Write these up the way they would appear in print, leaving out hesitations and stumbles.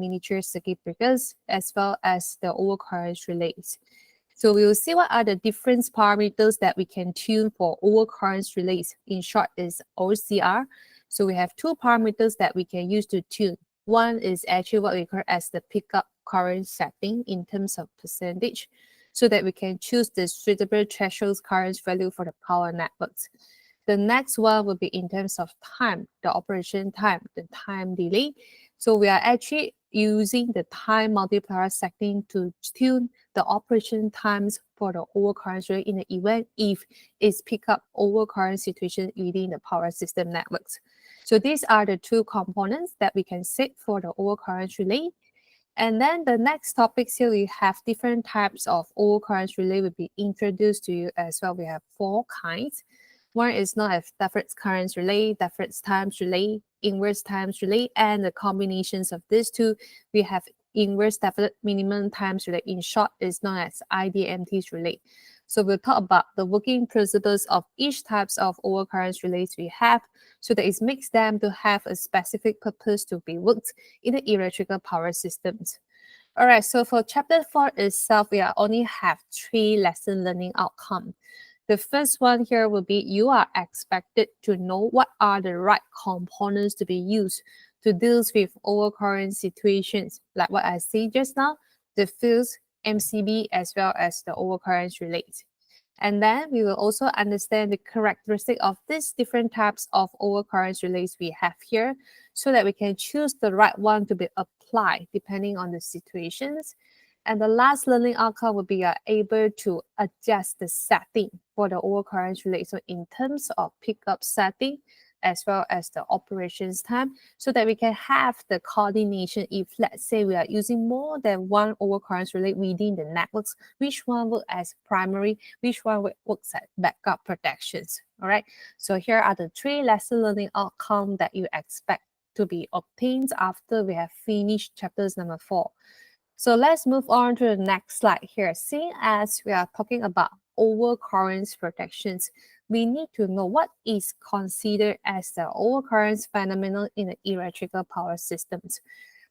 miniature circuit breakers as well as the overcurrent relays. So we will see what are the different parameters that we can tune for overcurrent relays. In short, is OCR. So we have two parameters that we can use to tune. One is actually what we call as the pickup current setting in terms of percentage, so that we can choose the suitable threshold current value for the power networks. The next one will be in terms of time, the operation time, the time delay. So we are actually using the time multiplier setting to tune the operation times for the overcurrent relay in the event if it's pick up overcurrent situation within the power system networks. So these are the two components that we can set for the overcurrent relay. And then the next topics here, we have different types of overcurrent relay will be introduced to you as well. We have 4 kinds. One is known as deferred current relay, deferred times relay, inverse times relay, and the combinations of these two, we have inverse deferred minimum times relay. In short, is known as IDMT relay. So we'll talk about the working principles of each types of overcurrent relays we have, so that it makes them to have a specific purpose to be worked in the electrical power systems. All right, so for chapter 4 itself, we only have 3 lesson learning outcomes. The first one here will be you are expected to know what are the right components to be used to deal with overcurrent situations, like what I said just now, the fields, MCB, as well as the overcurrent relays. And then we will also understand the characteristic of these different types of overcurrent relays we have here, so that we can choose the right one to be applied depending on the situations. And the last learning outcome will be able to adjust the setting for the overcurrent relay. So in terms of pickup setting, as well as the operations time, so that we can have the coordination if, let's say, we are using more than one overcurrent relay within the networks, which one works as primary, which one works as backup protections. All right. So here are the 3 lesson learning outcomes that you expect to be obtained after we have finished chapters number 4. So let's move on to the next slide here. Seeing as we are talking about overcurrent protections, we need to know what is considered as the overcurrent phenomenon in the electrical power systems.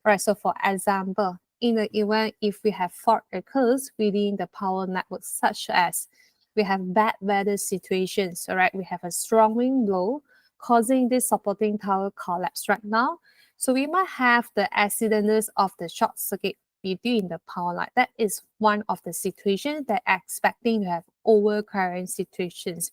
All right, so for example, in the event if we have fault occurs within the power network, such as we have bad weather situations, all right, we have a strong wind blow causing this supporting tower collapse right now. So we might have the accidents of the short circuit between the power line. That is one of the situations that are expecting to have overcurrent situations.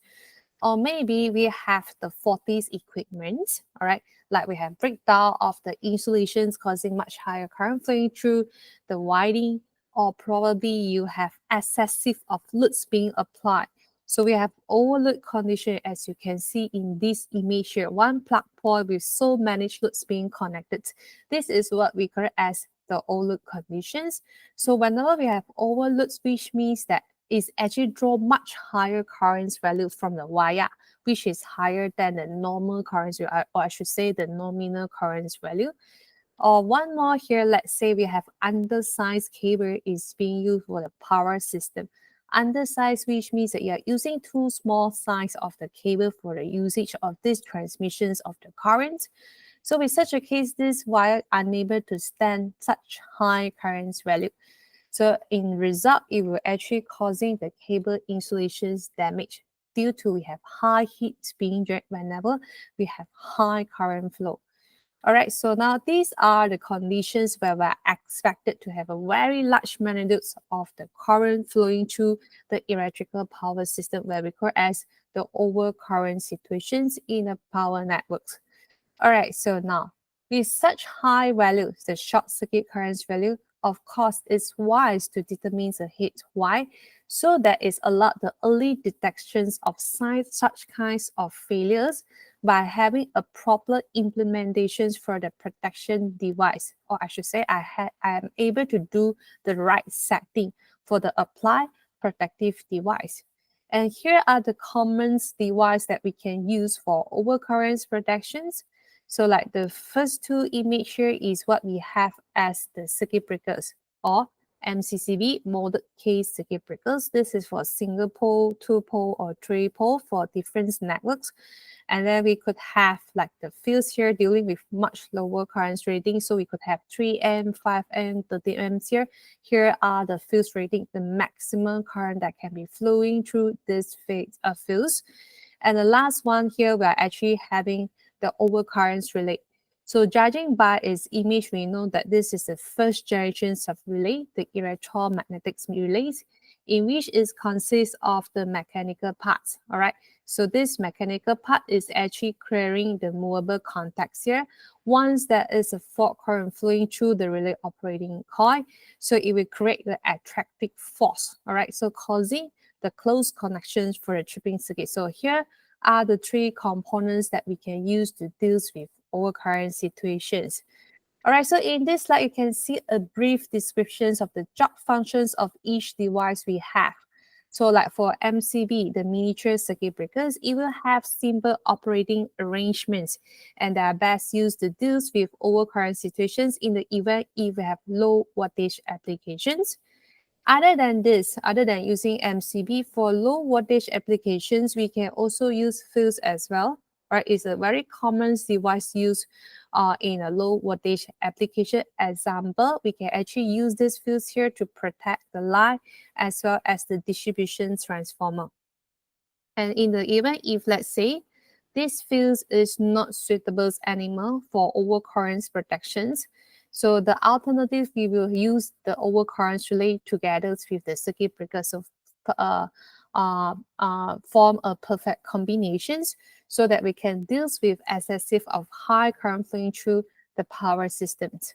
Or maybe we have the faulty equipment, all right, like we have breakdown of the insulations causing much higher current flowing through the winding, or probably you have excessive of loads being applied. So we have overload condition, as you can see in this image here, one plug point with so many loads being connected. This is what we call as the overload conditions. So whenever we have overloads, which means that it's actually draw much higher current value from the wire, which is higher than the normal current value, or I should say the nominal current value. Or one more here, let's say we have undersized cable is being used for the power system. Undersized, which means that you are using too small size of the cable for the usage of these transmissions of the current. So in such a case, this wire unable to stand such high current value. So in result, it will actually causing the cable insulations damage due to we have high heat being drained whenever we have high current flow. All right, so now these are the conditions where we're expected to have a very large magnitude of the current flowing through the electrical power system, where we call as the overcurrent situations in the power networks. All right, so now with such high values, the short circuit current value, of course, it's wise to determine the heat. Why? So that is allowed the early detections of such kinds of failures by having a proper implementations for the protection device, or I should say I am able to do the right setting for the apply protective device. And here are the common devices that we can use for overcurrent protections. So like the first 2 image here is what we have as the circuit breakers, or MCCB, molded case circuit breakers. This is for single pole, two pole, or three pole for different networks. And then we could have like the fields here dealing with much lower current rating. So we could have 3 amp, 5 amp, 30 amps here. Here are the fields rating, the maximum current that can be flowing through this fields. And the last one here, we are actually having the overcurrents relay. So judging by its image, we know that this is the first generation of relay, the electromagnetic relays, in which it consists of the mechanical parts. All right. So this mechanical part is actually clearing the movable contacts here. Once there is a fault current flowing through the relay operating coil, so it will create the attractive force. All right. So causing the close connections for the tripping circuit. So here are the three components that we can use to deal with overcurrent situations. All right, so in this slide, you can see a brief descriptions of the job functions of each device we have. So like for MCB, the miniature circuit breakers, it will have simple operating arrangements, and they are best used to deal with overcurrent situations in the event if we have low voltage applications. Other than this, other than using MCB for low voltage applications, we can also use fields as well. Right, it's a very common device used in a low voltage application. Example, we can actually use these fields here to protect the line as well as the distribution transformer. And in the event if, let's say, this field is not suitable anymore for overcurrent protections, so the alternative, we will use the overcurrent relay together with the circuit breaker, so form a perfect combinations so that we can deal with excessive of high current flowing through the power systems.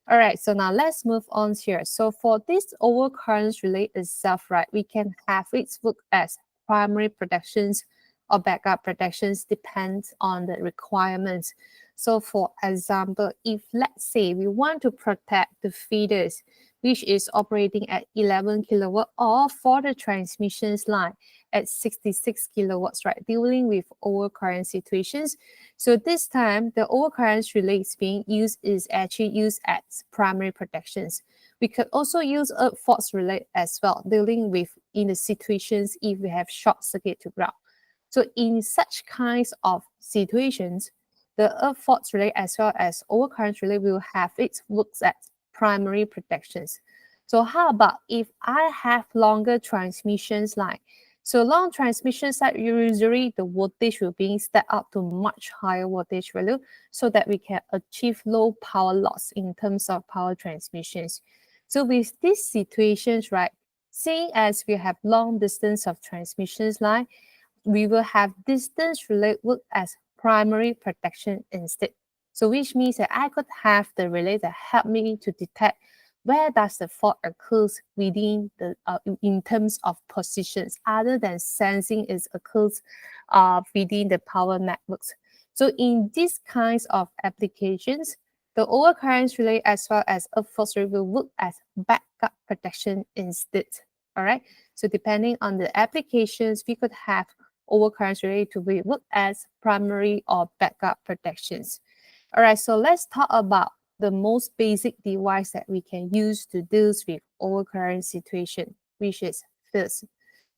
All right, so now let's move on here. So for this overcurrent relay itself, right, we can have it look as primary protections or backup protections depends on the requirements. So for example, if let's say we want to protect the feeders, which is operating at 11 kilowatt, or for the transmissions line at 66 kilowatts, right, dealing with overcurrent situations. So this time, the overcurrent relays being used is actually used as primary protections. We could also use a fault relay as well, dealing with in the situations if we have short circuit to ground. So in such kinds of situations, the earth fault relay as well as overcurrent relay will have its looks at primary protections. So how about if I have longer transmissions line? So long transmission side, usually the voltage will be set up to much higher voltage value so that we can achieve low power loss in terms of power transmissions. So with these situations, right, seeing as we have long distance of transmissions line, we will have distance relay work as primary protection instead. So which means that I could have the relay that help me to detect where does the fault occurs within the in terms of positions, other than sensing it occurs within the power networks. So in these kinds of applications, the overcurrent relay as well as a fault relay will work as backup protection instead. All right. So depending on the applications, we could have overcurrent relay to be work as primary or backup protections. All right. So let's talk about the most basic device that we can use to deal with overcurrent situation, which is fields.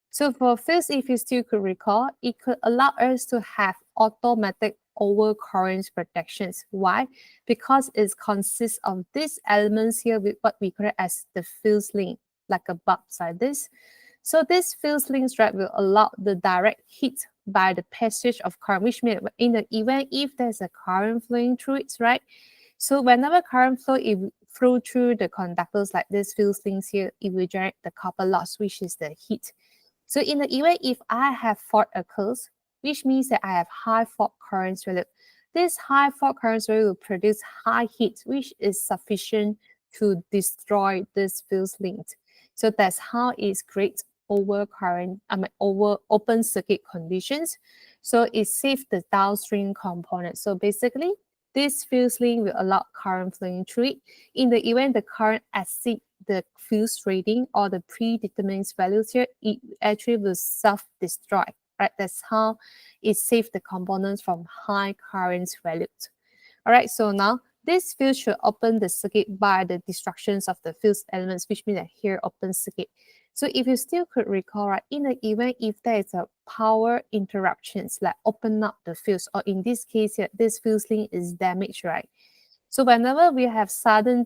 So for fields, if you still could recall, it could allow us to have automatic overcurrent protections. Why? Because it consists of these elements here with what we call as the field link, like a bulb like this. So this field links, right, will allow the direct hit by the passage of current, which means in the event if there's a current flowing through it, right? So whenever current flow, it will flow through the conductors like this field links here, it will generate the copper loss, which is the heat. So in the event if I have fault occurs, which means that I have high fault current value, this high fault current value will produce high heat, which is sufficient to destroy this field link. So that's how it creates over open circuit conditions. So it saves the downstream component. So basically, this field link will allow current flowing through it. In the event the current exceeds the field rating or the predetermined values here, it actually will self-destroy. Right? That's how it saves the components from high current values. All right, so now this field should open the circuit by the destructions of the fuse elements, which means that here open circuit. So if you still could recall, right, in the event if there is a power interruptions, like open up the fuse, or in this case here, this fuse link is damaged, right? So whenever we have sudden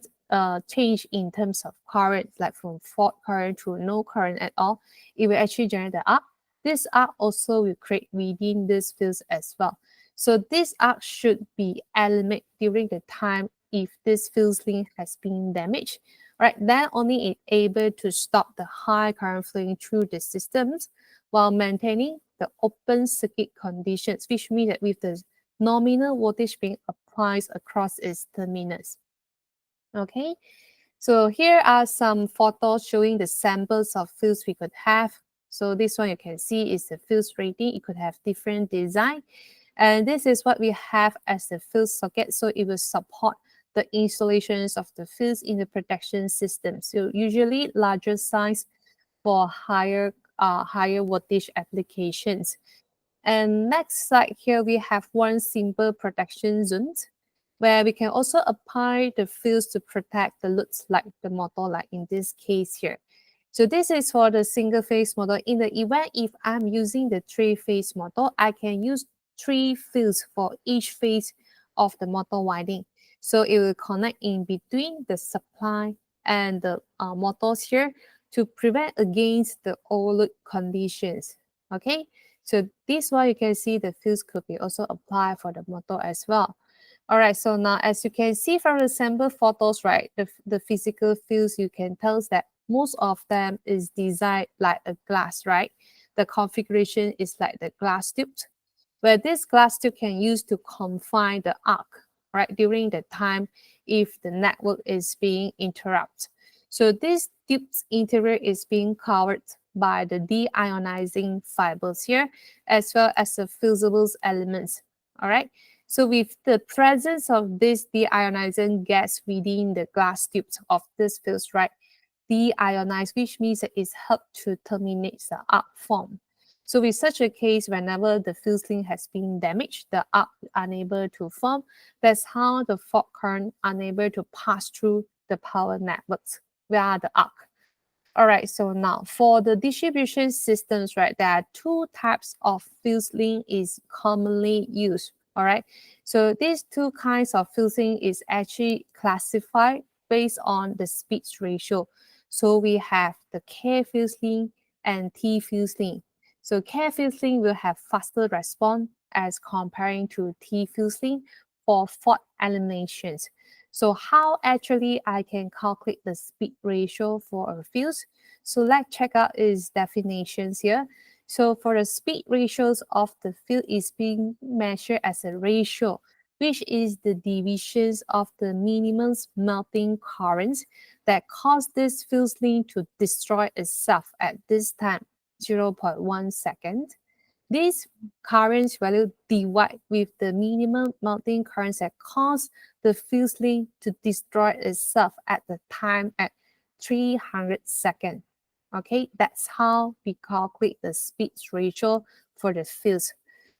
change in terms of current, like from fault current to no current at all, it will actually generate the arc. This arc also will create within this fuse as well. So this arc should be eliminated during the time if this fuse link has been damaged. Right, then only it able to stop the high current flowing through the systems while maintaining the open circuit conditions, which means that with the nominal voltage being applied across its terminals. Okay, so here are some photos showing the samples of fields we could have. So this one you can see is the fuse rating. It could have different design. And this is what we have as the fuse socket. So it will support the installations of the fuse in the protection system. So usually larger size for higher voltage applications. And next slide here, we have one simple protection zone where we can also apply the fuse to protect the loads like the motor, like in this case here. So this is for the single phase motor. In the event if I'm using the three phase motor, I can use three fields for each phase of the motor winding. So it will connect in between the supply and the motors here to prevent against the overload conditions. Okay, so this one you can see the fuse could be also applied for the motor as well. All right, so now as you can see from the sample photos, right, the physical fuse, you can tell that most of them is designed like a glass, right? The configuration is like the glass tube, where this glass tube can use to confine the arc, right, during the time if the network is being interrupted. So this tube's interior is being covered by the deionizing fibers here, as well as the fusible elements, all right? So with the presence of this deionizing gas within the glass tubes of this fuse, right, deionize, which means that it's helped to terminate the arc form. So with such a case, whenever the fuse link has been damaged, the arc unable to form, that's how the fault current unable to pass through the power networks via the arc. All right, so now for the distribution systems, right, there are two types of fuse link is commonly used. All right, so these two kinds of fusing is actually classified based on the speed ratio. So we have the K fuse link and T fuse link. So K fuse link will have faster response as comparing to T fuse link for fault eliminations. So how actually I can calculate the speed ratio for a fuse? So let's check out its definitions here. So for the speed ratios of the field is being measured as a ratio, which is the divisions of the minimum melting currents that cause this fuse link to destroy itself at this time, 0.1 second. This current value divide with the minimum melting currents that cause the fuse link to destroy itself at the time at 300 seconds. Okay, that's how we calculate the speed ratio for the fuse.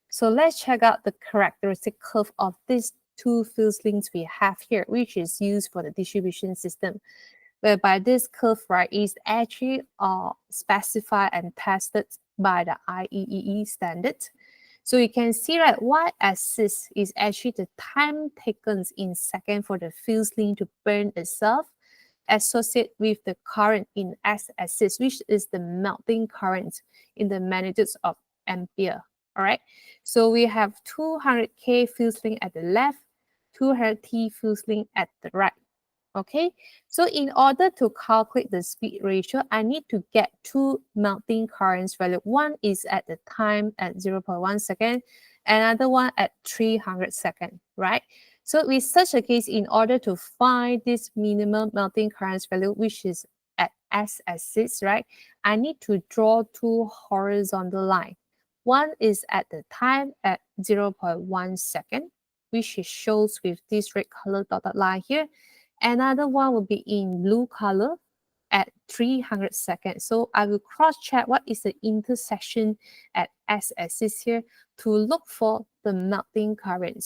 So let's check out the characteristic curve of these two fuse links we have here, which is used for the distribution system, whereby this curve, right, is actually specified and tested by the IEEE standard. So you can see, right, y-axis is actually the time taken in seconds for the fuse link to burn itself, associated with the current in x-axis, which is the melting current in the magnitudes of ampere. All right, so we have 200K fuse link at the left, 200T fuse link at the right. Okay, so in order to calculate the speed ratio, I need to get two melting currents value. One is at the time at 0.1 second, another one at 300 seconds, right? So with such a case, in order to find this minimum melting currents value, which is at x-axis, right, I need to draw two horizontal lines. One is at the time at 0.1 second, which is shows with this red color dotted line here. Another one will be in blue color at 300 seconds. So I will cross-check what is the intersection at x-axis here to look for the melting current.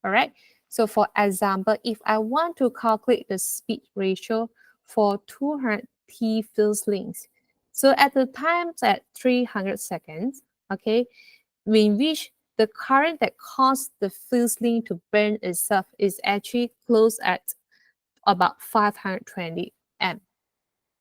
All right. So for example, if I want to calculate the speed ratio for 200 T fuse links, so at the times at 300 seconds, okay, in which the current that caused the fuse link to burn itself is actually close at about 520 amp.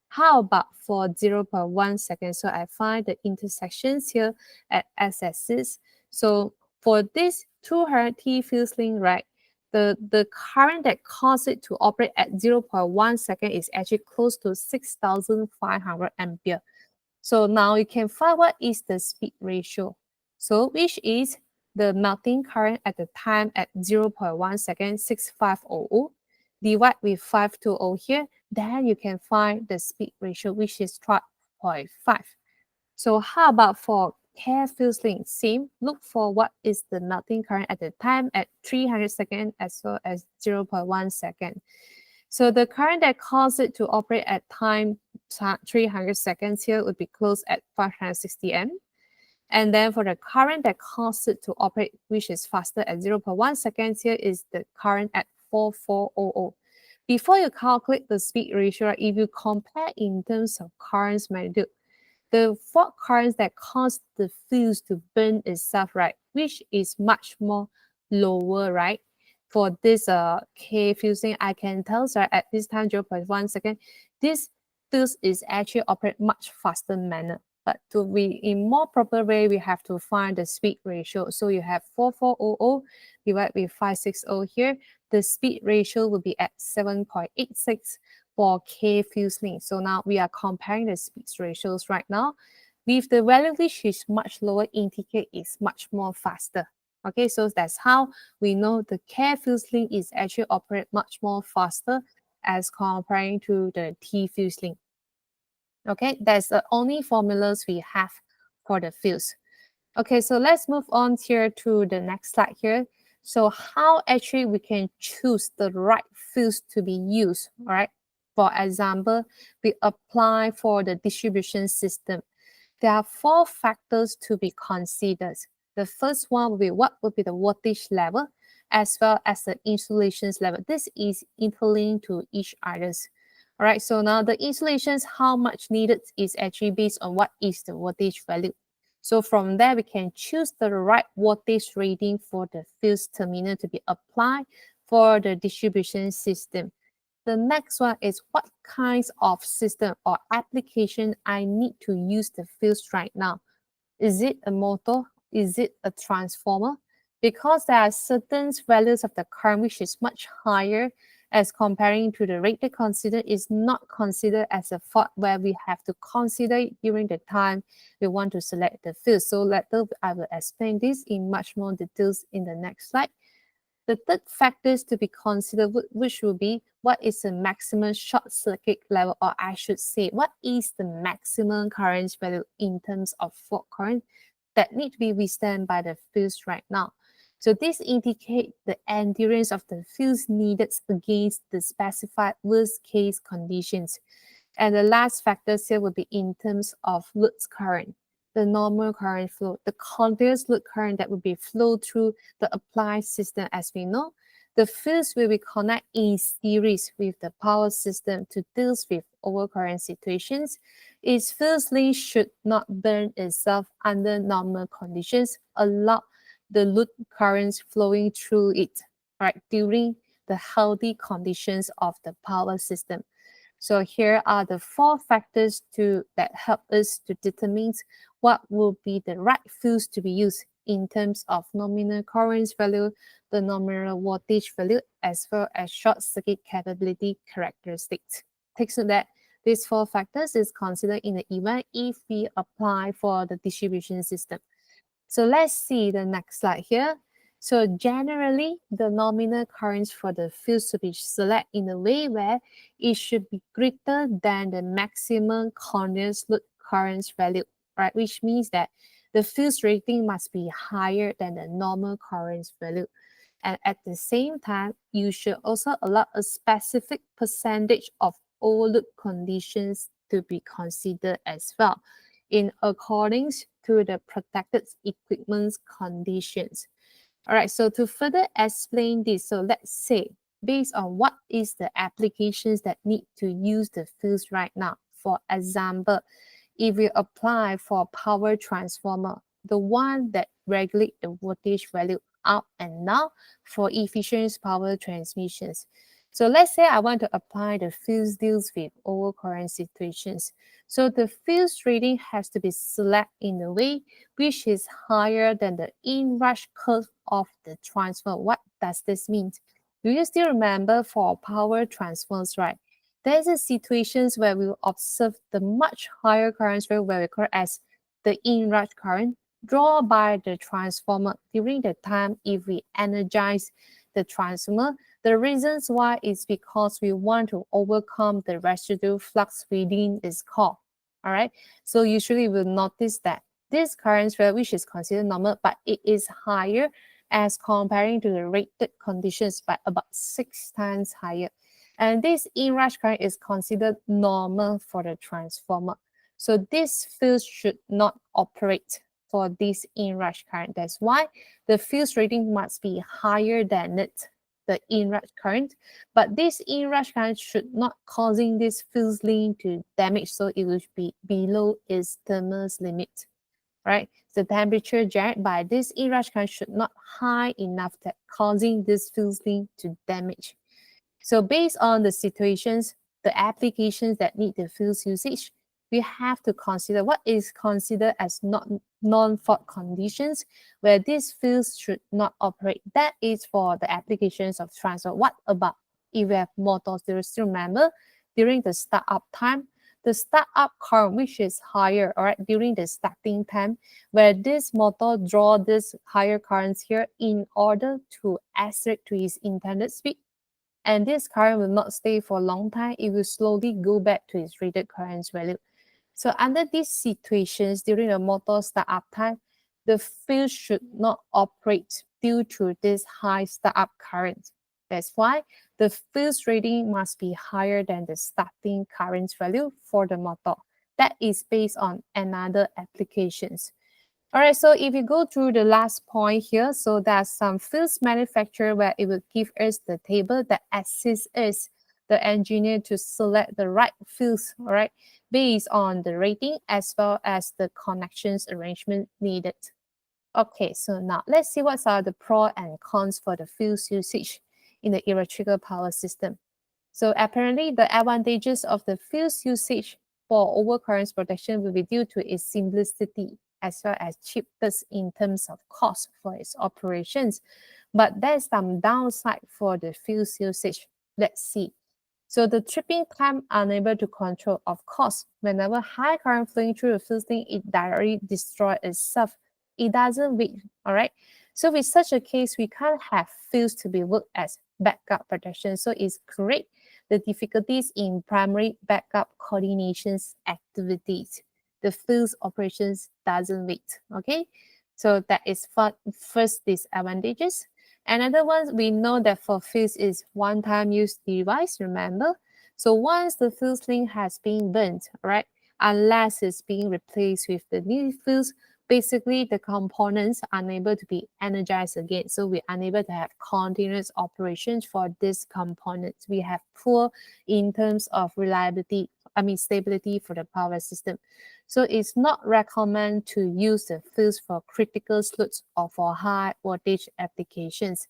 How about for 0.1 seconds? So I find the intersections here at x-axis. So for this 200 T fuse link, right, the current that caused it to operate at 0.1 second is actually close to 6,500 ampere. So now you can find what is the speed ratio. So which is the melting current at the time at 0.1 second, 6500, divide with 520 here, then you can find the speed ratio, which is 12.5. So how about for hair fuse link? Same, look for what is the melting current at the time at 300 seconds as well as 0.1 second. So the current that caused it to operate at time 300 seconds here would be close at 560 amp. And then for the current that caused it to operate, which is faster at 0.1 seconds here, is the current at 4400. Before you calculate the speed ratio, if you compare in terms of currents magnitude, the fault currents that cause the fuse to burn itself, right, which is much more lower, right? For this K fusing, I can tell that at this time 0.1 second, this fuse is actually operate much faster manner. But to be in more proper way, we have to find the speed ratio. So you have 4400 divided with 560 here. The speed ratio will be at 7.86 for K fuse link. So now we are comparing the speed ratios right now. With the value which is much lower, indicate is much more faster. Okay, so that's how we know the K fuse link is actually operate much more faster as comparing to the T fuse link. Okay, that's the only formulas we have for the fuse. Okay, so let's move on here to the next slide here. So how actually we can choose the right fuse to be used, all right? For example, we apply for the distribution system. There are four factors to be considered. The first one will be what would be the voltage level as well as the insulations level. This is interlinked to each others. All right, so now the insulations, how much needed is actually based on what is the voltage value. So from there, we can choose the right voltage rating for the fuse terminal to be applied for the distribution system. The next one is what kinds of system or application I need to use the fuse right now. Is it a motor? Is it a transformer? Because there are certain values of the current which is much higher as comparing to the rate they consider is not considered as a fault where we have to consider it during the time we want to select the fuse. So later I will explain this in much more details in the next slide. The third factors to be considered, which will be what is the maximum short circuit level, or I should say, what is the maximum current value in terms of fault current that need to be withstood by the fuse right now. So this indicates the endurance of the fuse needed against the specified worst case conditions. And the last factors here will be in terms of load current, the normal current flow, the continuous load current that will be flow through the applied system. As we know, the fuse will be connected in series with the power system to deal with overcurrent situations. Its fuse link should not burn itself under normal conditions. Allow the load currents flowing through it, right, during the healthy conditions of the power system. So here are the four factors that help us to determine what will be the right fuse to be used in terms of nominal current value, the nominal voltage value, as well as short circuit capability characteristics. Take note that these four factors is considered in the event if we apply for the distribution system. So let's see the next slide here. So generally, the nominal currents for the fuse to be selected in a way where it should be greater than the maximum continuous load currents value, right? Which means that the fuse rating must be higher than the normal currents value. And at the same time, you should also allow a specific percentage of overload conditions to be considered as well in accordance to the protected equipment's conditions. All right, so to further explain this, so let's say based on what is the applications that need to use the fields right now. For example, if we apply for power transformer, the one that regulate the voltage value up and down for efficient power transmissions. So let's say I want to apply the fields deals with overcurrent situations. So the fields rating has to be selected in a way which is higher than the inrush curve of the transfer. What does this mean? Do you still remember for power transfers, right? There's a situations where we will observe the much higher currents where we record as the inrush current drawn by the transformer during the time if we energize the transformer. The reasons why is because we want to overcome the residual flux within its core. All right. So usually we'll notice that this current value, which is considered normal, but it is higher as comparing to the rated conditions by about 6 times higher. And this inrush current is considered normal for the transformer. So this field should not operate for this inrush current. That's why the field rating must be higher than it, the inrush current. But this inrush current should not causing this field link to damage, so it will be below its thermal limit. Right? The temperature generated by this inrush current should not high enough that causing this field link to damage. So based on the situations, the applications that need the field's usage, we have to consider what is considered as non-fault conditions where these fields should not operate. That is for the applications of transfer. What about if we have motors? Do you still remember during the startup time? The startup current, which is higher, all right, during the starting time, where this motor draw this higher currents here in order to accelerate to its intended speed. And this current will not stay for a long time. It will slowly go back to its rated current value. So under these situations, during the motor startup time, the field should not operate due to this high startup current. That's why the field rating must be higher than the starting current value for the motor. That is based on another applications. All right, so if you go through the last point here, so there's some fields manufacturer where it will give us the table that assists us, the engineer, to select the right fields, all right, based on the rating as well as the connections arrangement needed. Okay, so now let's see what are the pros and cons for the fields usage in the electrical power system. So apparently the advantages of the fields usage for overcurrent protection will be due to its simplicity as well as cheapness in terms of cost for its operations. But there's some downside for the fields usage. Let's see. So the tripping time unable to control, of course, whenever high current flowing through the field link, it directly destroys itself. It doesn't wait, all right? So with such a case, we can't have fields to be worked as backup protection. So it's create the difficulties in primary backup coordinations activities. The field's operations doesn't wait, okay? So that is first disadvantages. Another one, we know that for fields is one-time use device, remember? So once the field link has been burnt, right, unless it's being replaced with the new fields, basically the components are unable to be energized again. So we're unable to have continuous operations for these components. We have poor in terms of reliability, stability for the power system. So it's not recommended to use the fields for critical loads or for high voltage applications.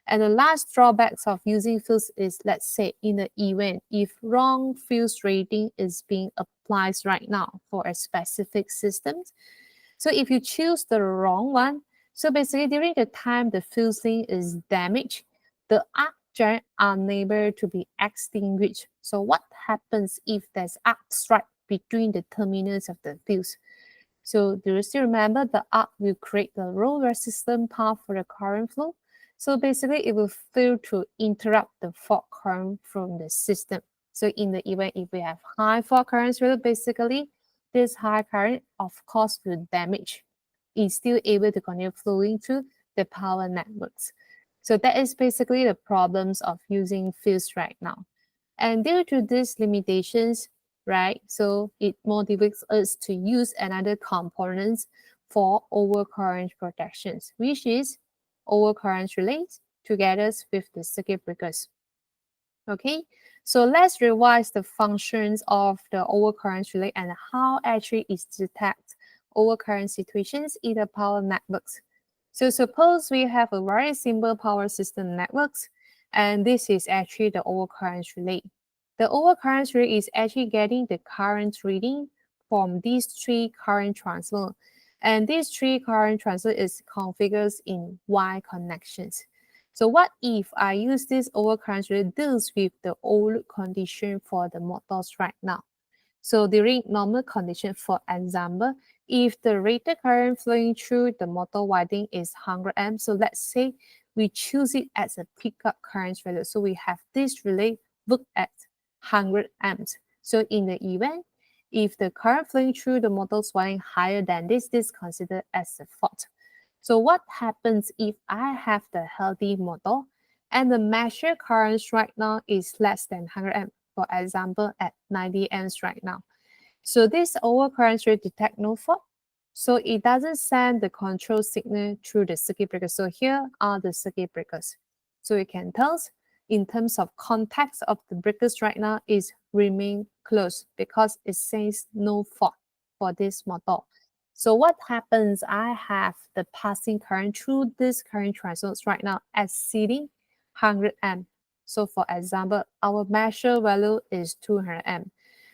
And the last drawbacks of using fields is, let's say, in an event, if wrong fields rating is being applied right now for a specific system. So if you choose the wrong one, so basically during the time the field link is damaged, the arc giant are unable to be extinguished. So what happens if there's arc strike between the terminals of the fuse? So do you still remember the arc will create the low resistance path for the current flow? So basically it will fail to interrupt the fault current from the system. So in the event if we have high fault currents, basically this high current of course will damage. It's still able to continue flowing through the power networks. So that is basically the problems of using fields right now. And due to these limitations, right, so it motivates us to use another components for overcurrent protections, which is overcurrent relays together with the circuit breakers. Okay, so let's revise the functions of the overcurrent relay and how actually it detects overcurrent situations in the power networks. So suppose we have a very simple power system networks, and this is actually the overcurrent relay. The overcurrent relay is actually getting the current reading from these three current transfer, and these three current transfer is configured in Y connections. So what if I use this overcurrent relay deals with the old condition for the motors right now? So during normal condition, for example, if the rated current flowing through the motor winding is 100 amps, so let's say we choose it as a pickup current value. So we have this relay booked at 100 amps. So in the event, if the current flowing through the motor's winding higher than this is considered as a fault. So what happens if I have the healthy motor and the measured current right now is less than 100 amps, for example, at 90 amps right now. So this overcurrent rate detect no fault. So it doesn't send the control signal through the circuit breaker. So here are the circuit breakers. So you can tell in terms of context of the breakers right now is remain closed because it says no fault for this motor. So what happens, I have the passing current through this current transformers right now exceeding 100 amp. So for example, our measure value is 200 amp.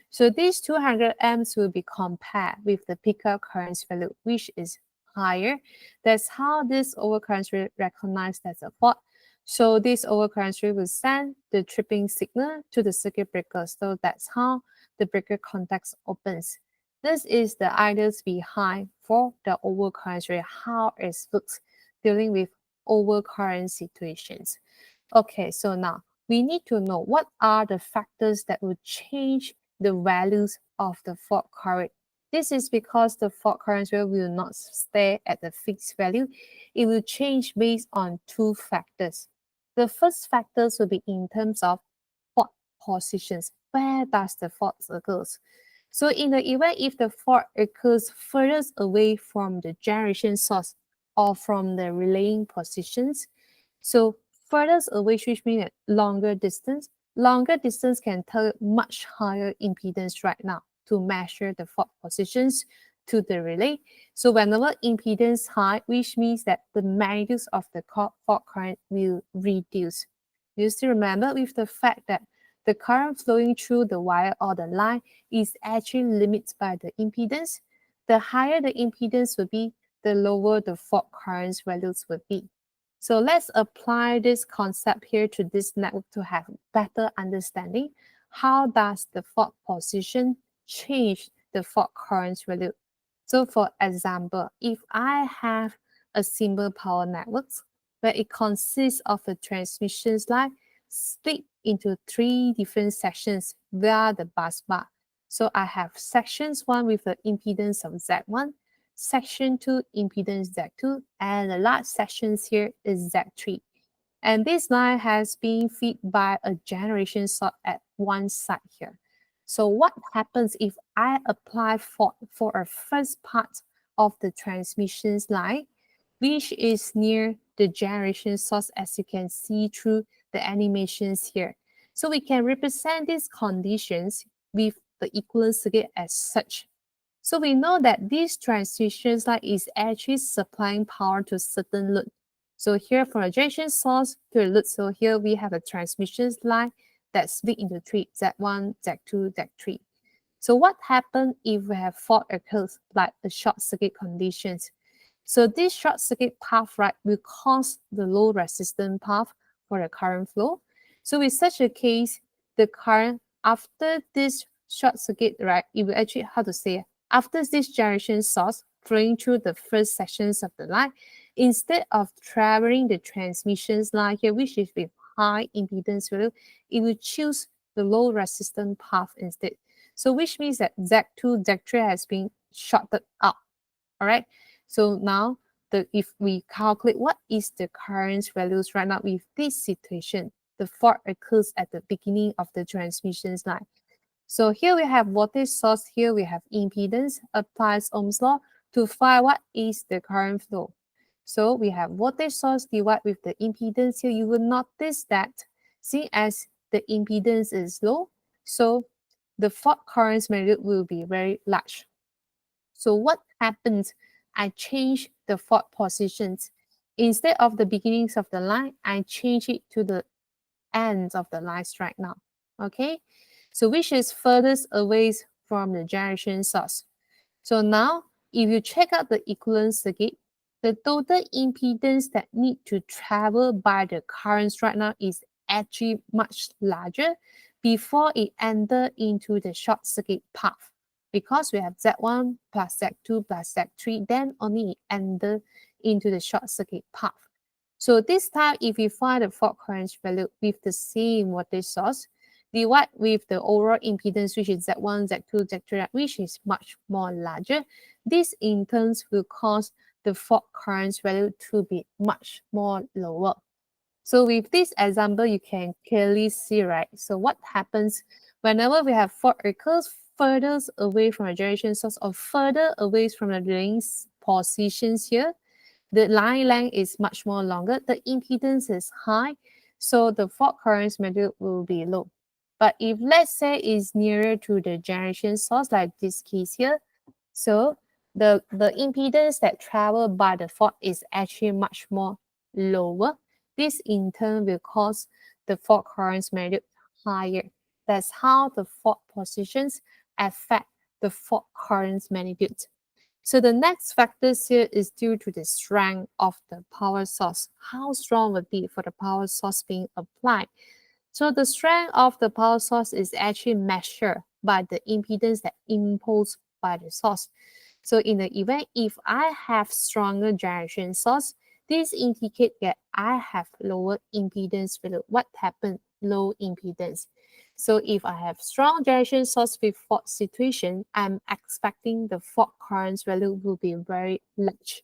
So these 200 amps will be compared with the pickup current value, which is higher. That's how this overcurrent will recognize as a fault. So this overcurrent will send the tripping signal to the circuit breaker. So that's how the breaker contact opens. This is the ideas behind for the overcurrent rate, how it looks dealing with overcurrent situations. Okay, so now we need to know what are the factors that will change the values of the fault current. This is because the fault current will not stay at the fixed value. It will change based on two factors. The first factors will be in terms of fault positions. Where does the fault occurs? So in the event if the fault occurs further away from the generation source or from the relaying positions, so further away, which means longer distance can tell much higher impedance right now to measure the fault positions to the relay. So whenever impedance high, which means that the magnitude of the fault current will reduce. You still remember with the fact that the current flowing through the wire or the line is actually limited by the impedance. The higher the impedance will be, the lower the fault current values will be. So let's apply this concept here to this network to have better understanding. How does the fault position change the fault current value? So for example, if I have a simple power network where it consists of a transmission line split into three different sections via the bus bar. So I have sections 1 with the impedance of Z1, section 2 impedance Z2, and the last sections here is Z3. And this line has been fed by a generation source at one side here. So what happens if I apply fault for a first part of the transmission line, which is near the generation source, as you can see through the animations here. So we can represent these conditions with the equivalent circuit as such. So we know that this transmission line is actually supplying power to certain load. So here from a generation source to a load, so here we have a transmission line that's split into three, Z1, Z2, Z3. So what happens if we have fault occurs like a short circuit conditions? So this short circuit path right will cause the low resistance path for the current flow. So in such a case, the current after this short circuit right, it will actually how to say after this generation source flowing through the first sections of the line, instead of traveling the transmission line here, which is with high impedance value, it will choose the low resistance path instead. So which means that Z2, Z3 has been shorted out. All right. So now if we calculate what is the current values right now with this situation, the fault occurs at the beginning of the transmission line. So here we have voltage source, here we have impedance, applies Ohm's law to find what is the current flow. So we have voltage source divided with the impedance here. You will notice that seeing as the impedance is low, so the fault current magnitude will be very large. So what happens? I change the fault positions. Instead of the beginnings of the line, I change it to the ends of the lines right now. Okay, so which is furthest away from the generation source. So now, if you check out the equivalent circuit, the total impedance that need to travel by the currents right now is actually much larger before it enter into the short circuit path. Because we have Z1 plus Z2 plus Z3, then only it enter into the short circuit path. So this time, if you find the fault current value with the same voltage source, divide with the overall impedance, which is Z1, Z2, Z3, which is much more larger. This in turn will cause the fault current value to be much more lower. So with this example, you can clearly see, right? So what happens whenever we have fault occurs further away from a generation source or further away from the relaying positions here, the line length is much more longer, the impedance is high, so the fault current magnitude will be low. But if let's say it's nearer to the generation source, like this case here, so the impedance that travel by the fault is actually much more lower. This in turn will cause the fault current magnitude higher. That's how the fault positions affect the fault current magnitude. So the next factors here is due to the strength of the power source. How strong would be for the power source being applied? So the strength of the power source is actually measured by the impedance that imposed by the source. So in the event if I have stronger generation source, this indicates that I have lower impedance value. What happened? Low impedance. So if I have strong generation source with fault situation, I'm expecting the fault current value will be very large.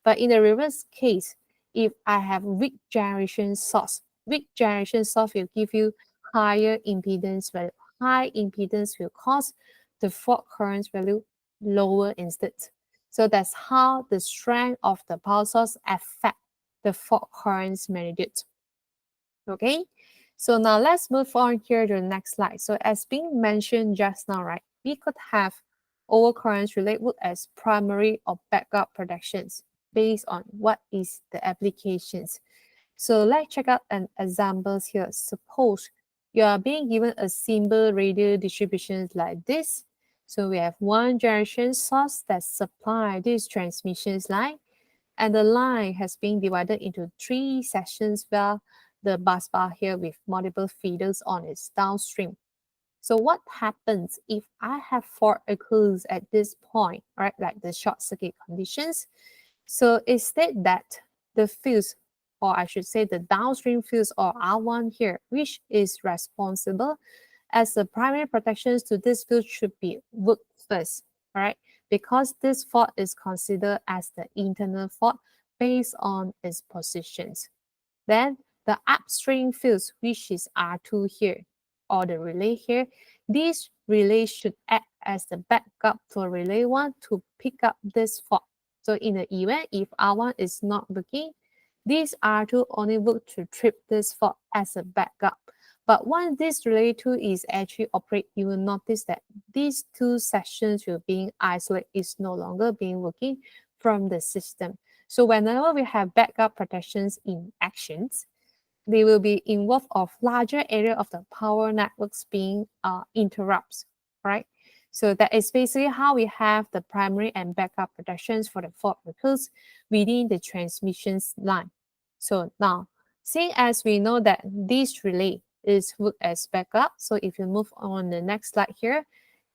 But in the reverse case, if I have weak generation source will give you higher impedance value. High impedance will cause the fault current value lower instead. So that's how the strength of the power source affect the fault current magnitude. Okay, so now let's move on here to the next slide. So as being mentioned just now, right, we could have overcurrents relate as primary or backup protections based on what is the applications. So let's check out an examples here. Suppose you are being given a simple radial distribution like this. So we have one generation source that supply this transmission line, and the line has been divided into 3 sections via the bus bar here with multiple feeders on its downstream. So what happens if I have fault occurs at this point, right? Like the short circuit conditions. So instead that the fuse, or I should say the downstream fuse or R1 here, which is responsible as the primary protections to this fuse should be worked first, right? Because this fault is considered as the internal fault based on its positions. Then the upstream fuse, which is R2 here, or the relay here, this relay should act as the backup for relay 1 to pick up this fault. So in the event if R1 is not working, this R2 only work to trip this fault as a backup. But once this relay 2 is actually operate, you will notice that these 2 sections will being isolated, is no longer being working from the system. So whenever we have backup protections in actions, they will be involved of larger area of the power networks being interrupts, right? So that is basically how we have the primary and backup protections for the fault occurs within the transmissions line. So now, seeing as we know that this relay is worked as backup, so if you move on the next slide here,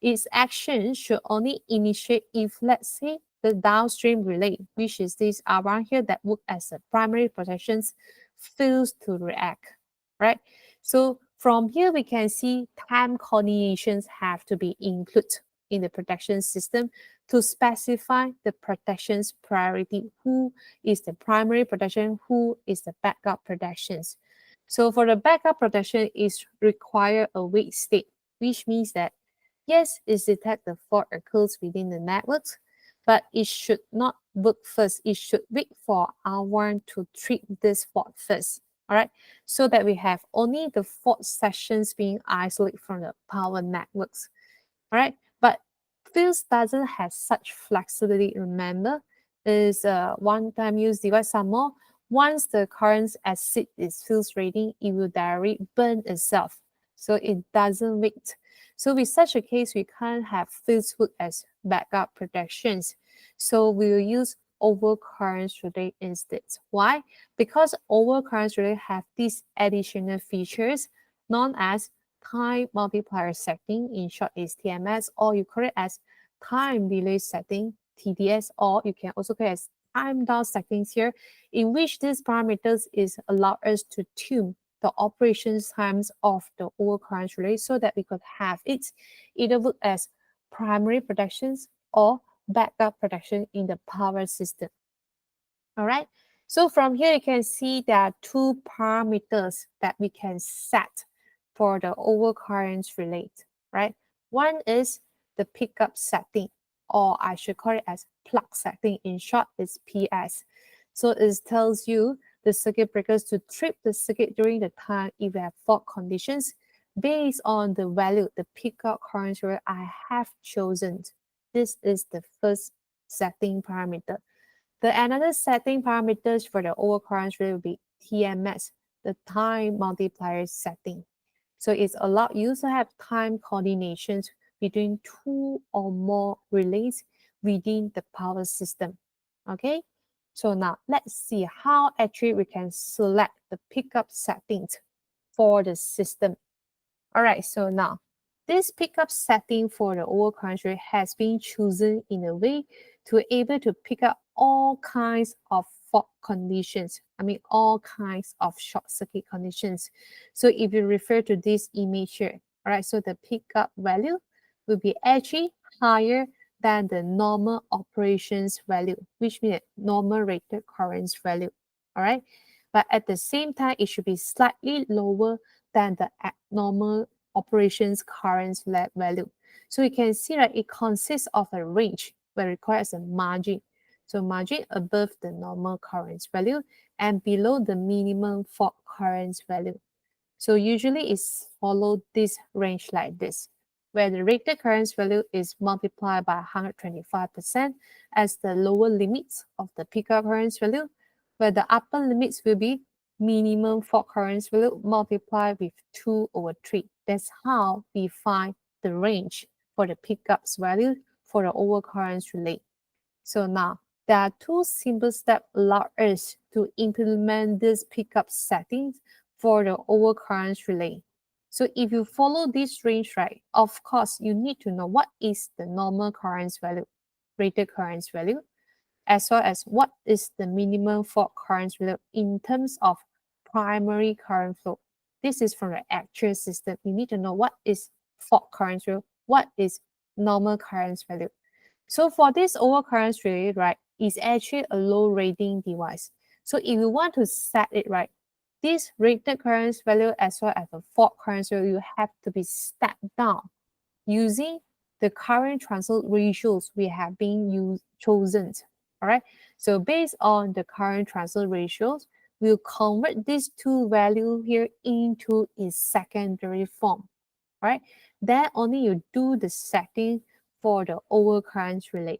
its action should only initiate if, let's say, the downstream relay, which is this R1 here that work as a primary protections, fails to react, right? So from here, we can see time coordinations have to be included in the protection system to specify the protections priority. Who is the primary protection? Who is the backup protections? So for the backup protection is require a wait state, which means that yes, it detects the fault occurs within the networks, but it should not work first. It should wait for R1 to treat this fault first. All right, so that we have only the fault sessions being isolated from the power networks. All right, but Fields doesn't have such flexibility. Remember, is a one-time use device some more. Once the current exceeds its Fields rating, it will directly burn itself. So it doesn't wait. So with such a case, we can't have Fields hood as backup protections. So we will use overcurrent relay instead. Why? Because overcurrent relay have these additional features known as time multiplier setting, in short is TMS, or you call it as time delay setting, TDS, or you can also call it as time down settings here, in which these parameters is allow us to tune the operations times of the overcurrent relay so that we could have it either work as primary protections or backup protection in the power system. All right. So from here, you can see there are two parameters that we can set for the overcurrent relay, right? One is the pickup setting, or I should call it as plug setting. In short, it's PS. So it tells you the circuit breakers to trip the circuit during the time if we have fault conditions based on the value, the pickup current relay I have chosen. This is the first setting parameter. The another setting parameters for the overcurrent relay will be TMS, the time multiplier setting. So it's allowed you to have time coordinations between two or more relays within the power system. Okay, so now let's see how actually we can select the pickup settings for the system. All right, so now this pickup setting for the overcurrent relay has been chosen in a way to able to pick up all kinds of fault conditions. I mean, all kinds of short circuit conditions. So if you refer to this image here, all right, so the pickup value will be actually higher than the normal operations value, which means normal rated currents value. All right, but at the same time, it should be slightly lower than the abnormal operations current value. So you can see that it consists of a range but requires a margin. So margin above the normal current value and below the minimum fault current value. So usually it's follow this range like this, where the rated current value is multiplied by 125% as the lower limits of the pickup current value, where the upper limits will be minimum fault current value multiplied with 2/3. That's how we find the range for the pickups value for the overcurrent relay. So now there are two simple steps allow us to implement this pickup settings for the overcurrent relay. So if you follow this range, right, of course, you need to know what is the normal current value, rated current value, as well as what is the minimum fault current value in terms of primary current flow. This is from the actual system. You need to know what is fault current value, what is normal current value. So for this overcurrent relay, right, is actually a low rating device. So if you want to set it right, this rated current value as well as the fault current value have to be stepped down using the current transfer ratios we have been chosen. All right. So based on the current transfer ratios, we'll convert these two values here into its secondary form. All right. Then only you do the setting for the overcurrent relay.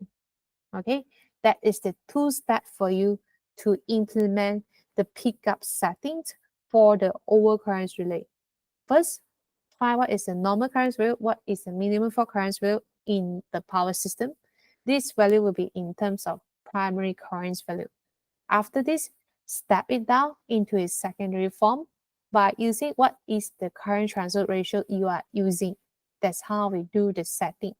Okay, that is the two-step for you to implement the pickup settings for the overcurrent relay. First, find what is the normal current value, what is the minimum for current value in the power system. This value will be in terms of primary current value. After this, step it down into its secondary form by using what is the current transfer ratio you are using. That's how we do the setting.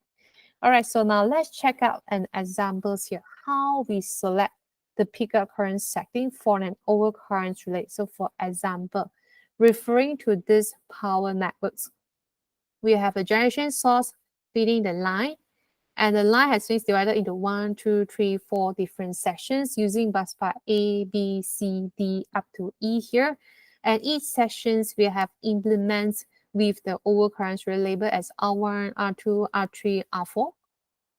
All right, so now let's check out an examples here, how we select the pickup current setting for an overcurrent relay. So for example, referring to this power networks, we have a generation source feeding the line, and the line has been divided into 1, 2, 3, 4 different sections using bus bar A, B, C, D up to E here. And each sections we have implements with the overcurrent relay labeled as R1, R2, R3, R4.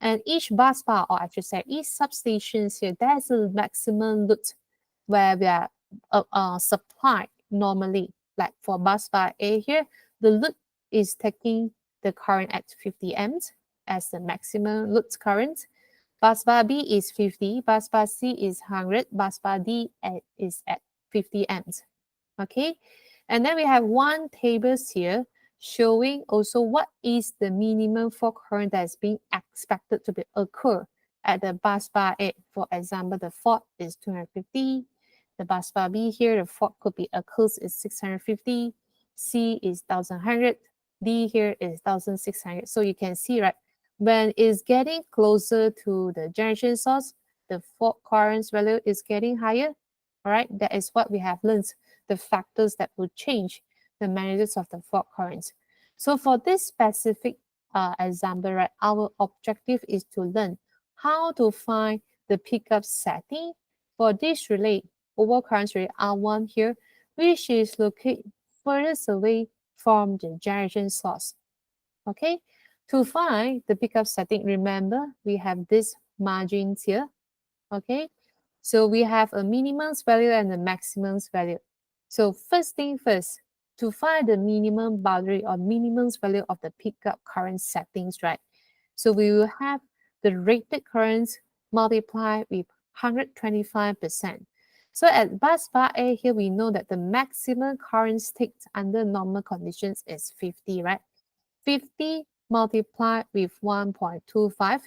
And each bus bar, or I should say each substation here, there's a maximum load where we are supplied normally. Like for bus bar A here, the load is taking the current at 50 amps as the maximum load current. Bus bar B is 50, bus bar C is 100, bus bar D is at 50 amps. Okay, and then we have one tables here showing also what is the minimum fault current that is being expected to be occur at the bus bar A. For example, the fault is 250. The bus bar B here, the fault could be occurs is 650. C is 1100. D here is 1600. So you can see, right, when it's getting closer to the generation source, the fault current value is getting higher. All right, that is what we have learned, the factors that will change the magnitudes of the fault currents. So for this specific example, right, our objective is to learn how to find the pickup setting for this relay, overcurrent relay R1 here, which is located furthest away from the generation source. Okay, to find the pickup setting, remember we have these margins here. Okay, so we have a minimum value and a maximum value. So first thing first, to find the minimum boundary or minimum value of the pickup current settings, right? So we will have the rated currents multiplied with 125%. So at bus bar A here, we know that the maximum current state under normal conditions is 50, right? 50 multiplied with 1.25.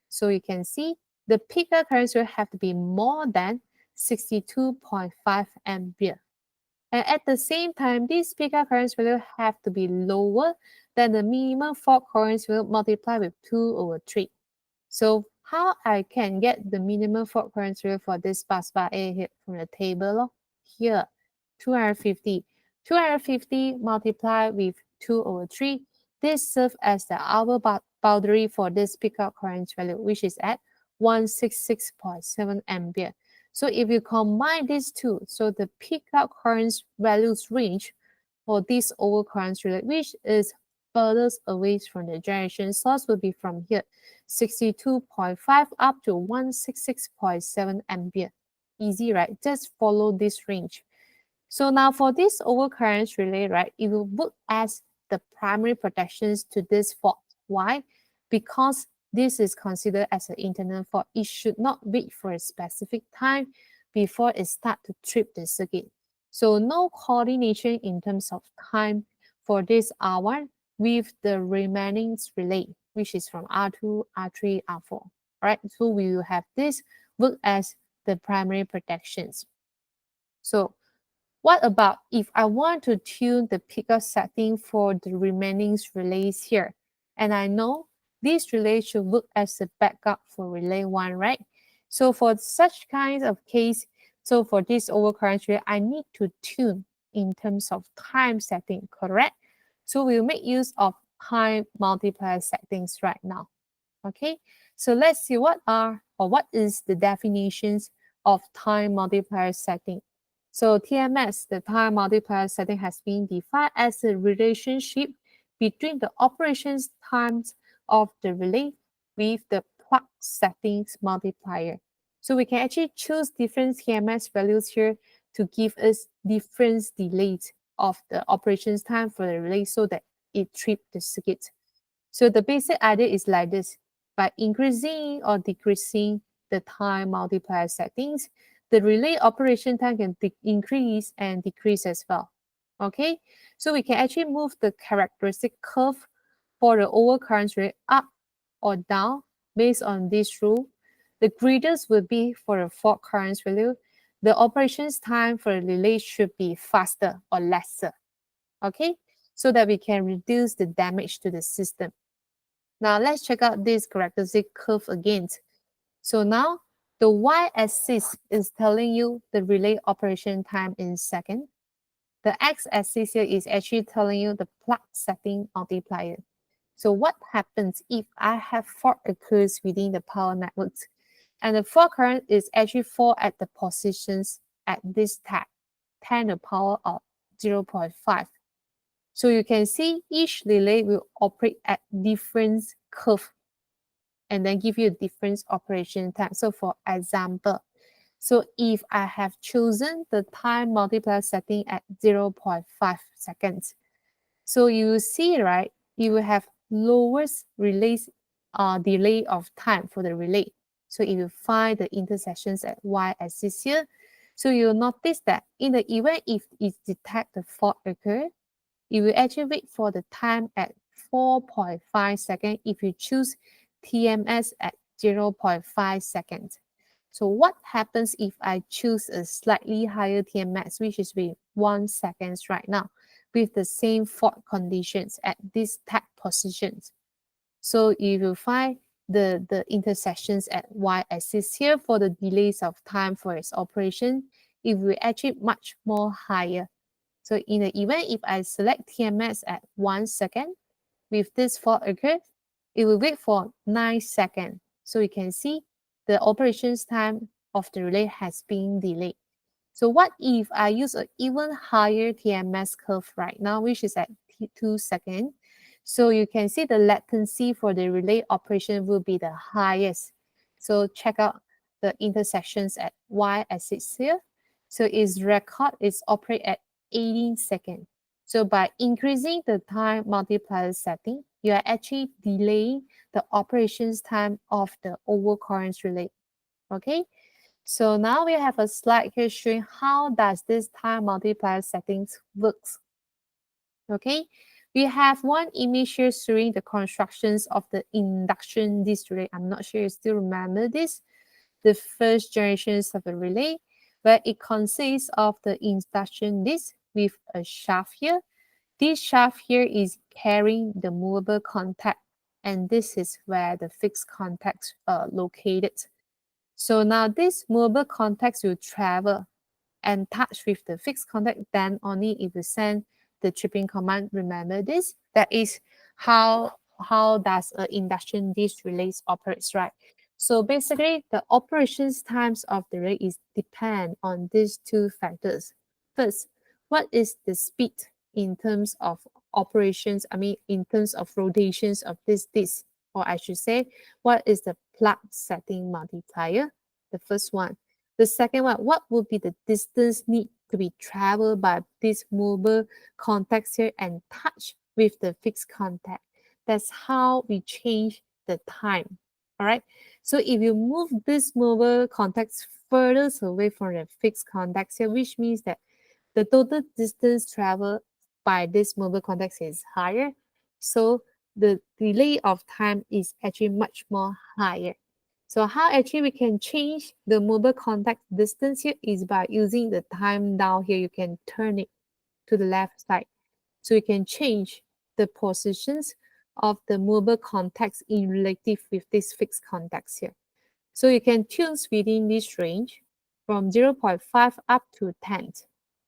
So you can see the pickup current will have to be more than 62.5 ampere. And at the same time, this pickup current will have to be lower than the minimum fault current will multiply with 2/3. So how I can get the minimum fault current value for this bus bar A here from the table here, 250. 250 multiplied with 2/3. This serves as the hour boundary for this pickup current value, which is at 166.7 ampere. So if you combine these two, so the pickup current values range for this overcurrent relay, which is furthest away from the generation source, will be from here, 62.5 up to 166.7 ampere. Easy, right? Just follow this range. So now for this overcurrent relay, right, it will work as the primary protections to this fault. Why? Because this is considered as an internal fault. It should not wait for a specific time before it starts to trip the circuit. So no coordination in terms of time for this R1 with the remaining relay, which is from R2, R3, R4. Right? So we will have this work as the primary protections. So what about if I want to tune the pickup setting for the remaining relays here? And I know this relay should work as a backup for relay 1, right? So for such kinds of case, so for this overcurrent relay, I need to tune in terms of time setting, correct? So we'll make use of time multiplier settings right now. Okay, so let's see what is the definitions of time multiplier setting. So TMS, the time multiplier setting, has been defined as a relationship between the operations times of the relay with the clock settings multiplier. So we can actually choose different TMS values here to give us different delays of the operations time for the relay so that it trips the circuit. So the basic idea is like this. By increasing or decreasing the time multiplier settings, the relay operation time can increase and decrease as well. Okay, so we can actually move the characteristic curve for the overcurrent relay up or down based on this rule. The greatest will be for the fault current value. The operations time for the relay should be faster or lesser. Okay, so that we can reduce the damage to the system. Now let's check out this characteristic curve again. So now the y-axis is telling you the relay operation time in second. The x-axis here is actually telling you the plug setting multiplier. So what happens if I have fault occurs within the power networks and the fault current is actually fall at the positions at this tag, 10 to the power of 0.5. So you can see each relay will operate at different curve. and then give you a different operation time. So for example, so if I have chosen the time multiplier setting at 0.5 seconds, so you will see, right, you will have lowest release delay of time for the relay. So if you find the intersections at y-axis here, so you'll notice that in the event if it detect the fault occur, it will actually wait for the time at 4.5 seconds if you choose TMS at 0.5 seconds. So what happens if I choose a slightly higher TMS, which is with 1 seconds right now, with the same fault conditions at this tag positions? So you will find the intersections at y-axis here for the delays of time for its operation, it will actually much more higher. So in the event if I select TMS at 1 second, with this fault occur, it will wait for 9 seconds. So you can see the operations time of the relay has been delayed. So what if I use an even higher TMS curve right now, which is at 2 seconds? So you can see the latency for the relay operation will be the highest. So check out the intersections at y-axis here. So its record is operate at 18 seconds. So by increasing the time multiplier setting, you are actually delaying the operations time of the overcurrent relay. Okay, so now we have a slide here showing how does this time multiplier settings works. Okay, we have one image here showing the constructions of the induction disk relay. I'm not sure you still remember this. The first generations of the relay, where it consists of the induction disk with a shaft here. This shaft here is carrying the movable contact, and this is where the fixed contacts are located. So now this movable contacts will travel and touch with the fixed contact, then only if you send the tripping command. Remember this? That is how does an induction disk relays operates, right? So basically, the operations times of the relay is depend on these two factors. First, what is the speed in terms of operations? I mean, in terms of rotations of this disk, or I should say, what is the plug setting multiplier? The first one. The second one, what would be the distance need to be traveled by this movable contacts here and touch with the fixed contact? That's how we change the time. All right. So if you move this movable contacts further away from the fixed contacts here, which means that the total distance traveled by this mobile contacts is higher. So the delay of time is actually much more higher. So how actually we can change the mobile contact distance here is by using the time down here. You can turn it to the left side. So you can change the positions of the mobile contacts in relative with these fixed contacts here. So you can choose within this range from 0.5 up to 10.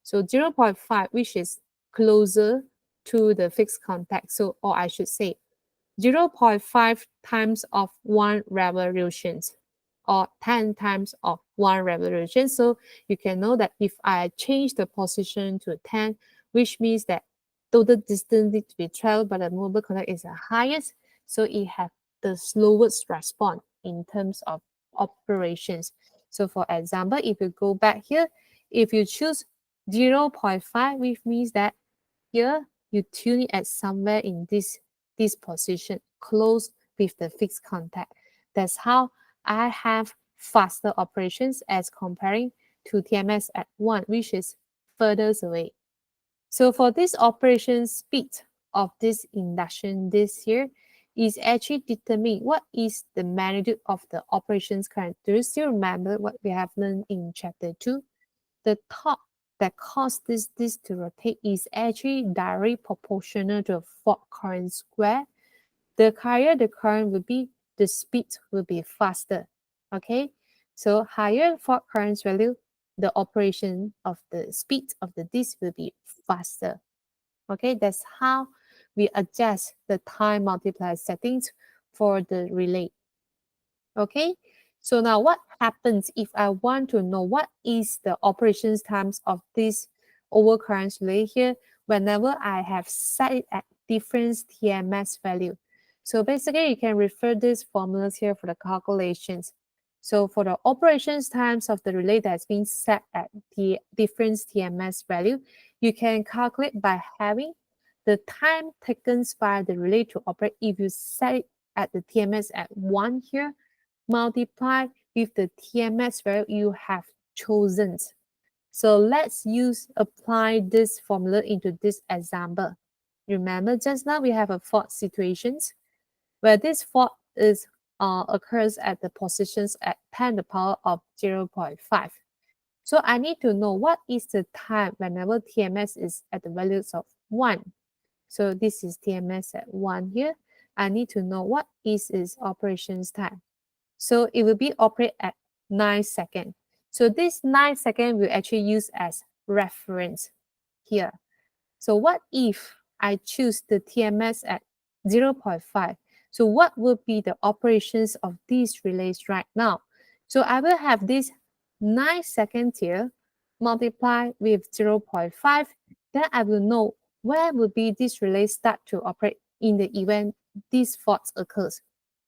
So 0.5, which is closer to the fixed contact. So, or I should say 0.5 times of 1 revolution or 10 times of 1 revolution. So you can know that if I change the position to 10, which means that total distance need to be traveled by the mobile contact is the highest, so it has the slowest response in terms of operations. So for example, if you go back here, if you choose 0.5, which means that here you tune it at somewhere in this position, close with the fixed contact. That's how I have faster operations as comparing to TMS at 1, which is further away. So for this operation speed of this induction this here is actually determining what is the magnitude of the operations current. Do you still remember what we have learned in chapter 2? The torque that causes this to rotate is actually directly proportional to the fault current square. The higher the current will be, the speed will be faster. Okay, so higher fault current value, the operation of the speed of the disk will be faster. Okay, that's how we adjust the time multiplier settings for the relay. Okay, so now what happens if I want to know what is the operations times of this overcurrent relay here whenever I have set it at different TMS value? So basically, you can refer these formulas here for the calculations. So for the operations times of the relay that's been set at the difference TMS value, you can calculate by having the time taken by the relay to operate. If you set it at the TMS at 1 here, multiply with the TMS value you have chosen. So let's apply this formula into this example. Remember, just now we have a fault situations where this fault occurs at the positions at 10 to the power of 0.5. So I need to know what is the time whenever TMS is at the values of 1. So this is TMS at 1 here. I need to know what is its operations time. So it will be operate at 9 seconds. So this 9 seconds will actually use as reference here. So what if I choose the TMS at 0.5? So what will be the operations of these relays right now? So I will have this 9 seconds here multiply with 0.5. Then I will know where will be this relay start to operate in the event this fault occurs.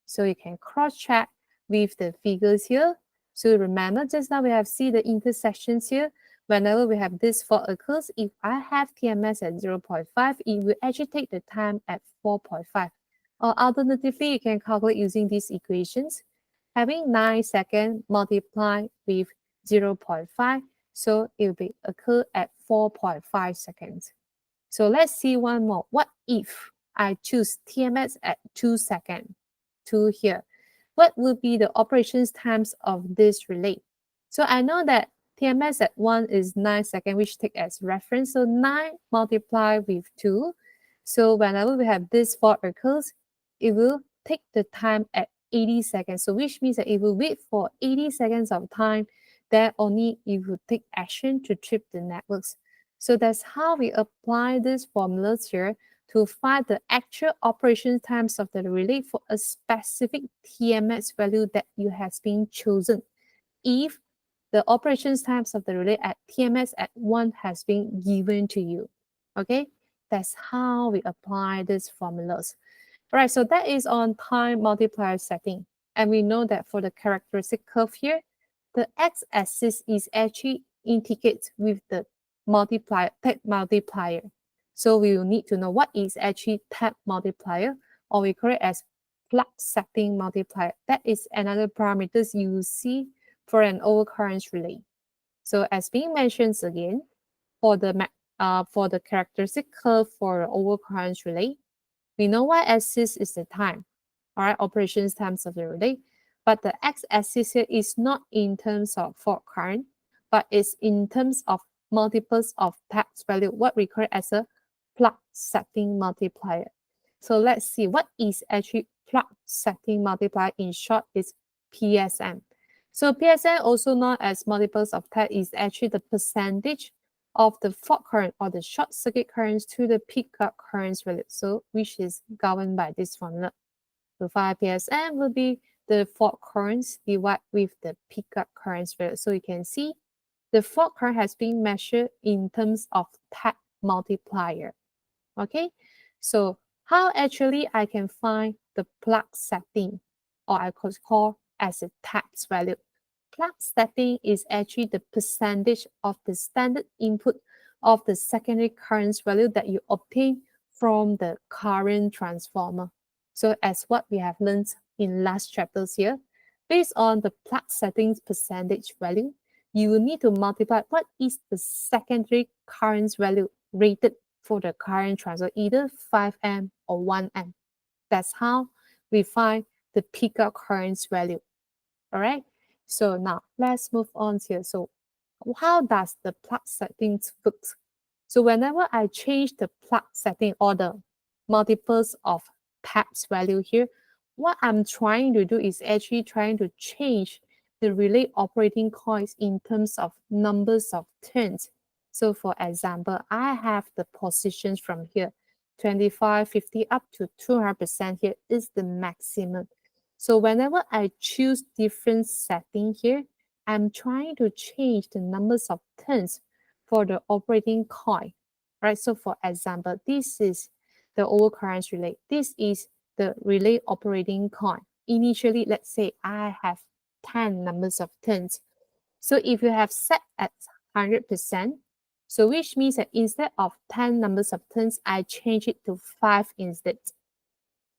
So you can cross-check with the figures here. So remember, just now we have seen the intersections here. Whenever we have this fault occurs, if I have TMS at 0.5, it will actually take the time at 4.5. Or alternatively, you can calculate using these equations. Having 9 seconds multiplied with 0.5, so it will be occur at 4.5 seconds. So let's see one more. What if I choose TMS at 2 seconds? 2 here. What will be the operations times of this relay? So I know that TMS at 1 is 9 seconds, which take as reference. So 9 multiplied with 2. So whenever we have this fault occurs, it will take the time at 80 seconds. So which means that it will wait for 80 seconds of time, then only it will take action to trip the networks. So that's how we apply these formulas here to find the actual operation times of the relay for a specific TMS value that you has been chosen. If the operations times of the relay at TMS at 1 has been given to you. Okay, that's how we apply these formulas. All right, so that is on time multiplier setting. And we know that for the characteristic curve here, the x-axis is actually indicated with the tap multiplier. So we will need to know what is actually tap multiplier, or we call it as plug setting multiplier. That is another parameters you see for an overcurrent relay. So as being mentioned again, for the characteristic curve for overcurrent relay, we know y-axis is the time, all right, operations times of the relay, but the x-axis here is not in terms of fault current, but it's in terms of multiples of taps value, what we call as a plug setting multiplier. So let's see what is actually plug setting multiplier. In short, is PSM. So PSM, also known as multiples of tap, is actually the percentage of the fault current or the short circuit currents to the pickup currents value, so which is governed by this formula. So 5 PSM will be the fault currents divided with the pickup currents value. So you can see the fault current has been measured in terms of tap multiplier. Okay, so how actually I can find the plug setting, or I could call as a taps value. Plug setting is actually the percentage of the standard input of the secondary currents value that you obtain from the current transformer. So as what we have learned in last chapters here, based on the plug settings percentage value, you will need to multiply what is the secondary currents value rated for the current transfer, either 5 amp or 1 amp. That's how we find the pickup currents value. All right. So now let's move on here. So how does the plug settings work? So whenever I change the plug setting or the multiples of taps value here, what I'm trying to do is actually trying to change the relay operating coils in terms of numbers of turns. So for example, I have the positions from here, 25, 50 up to 200% here is the maximum. So whenever I choose different setting here, I'm trying to change the numbers of turns for the operating coil, right? So for example, this is the overcurrent relay. This is the relay operating point. Initially, let's say I have 10 numbers of turns. So if you have set at 100%, so which means that instead of 10 numbers of turns, I change it to 5 instead.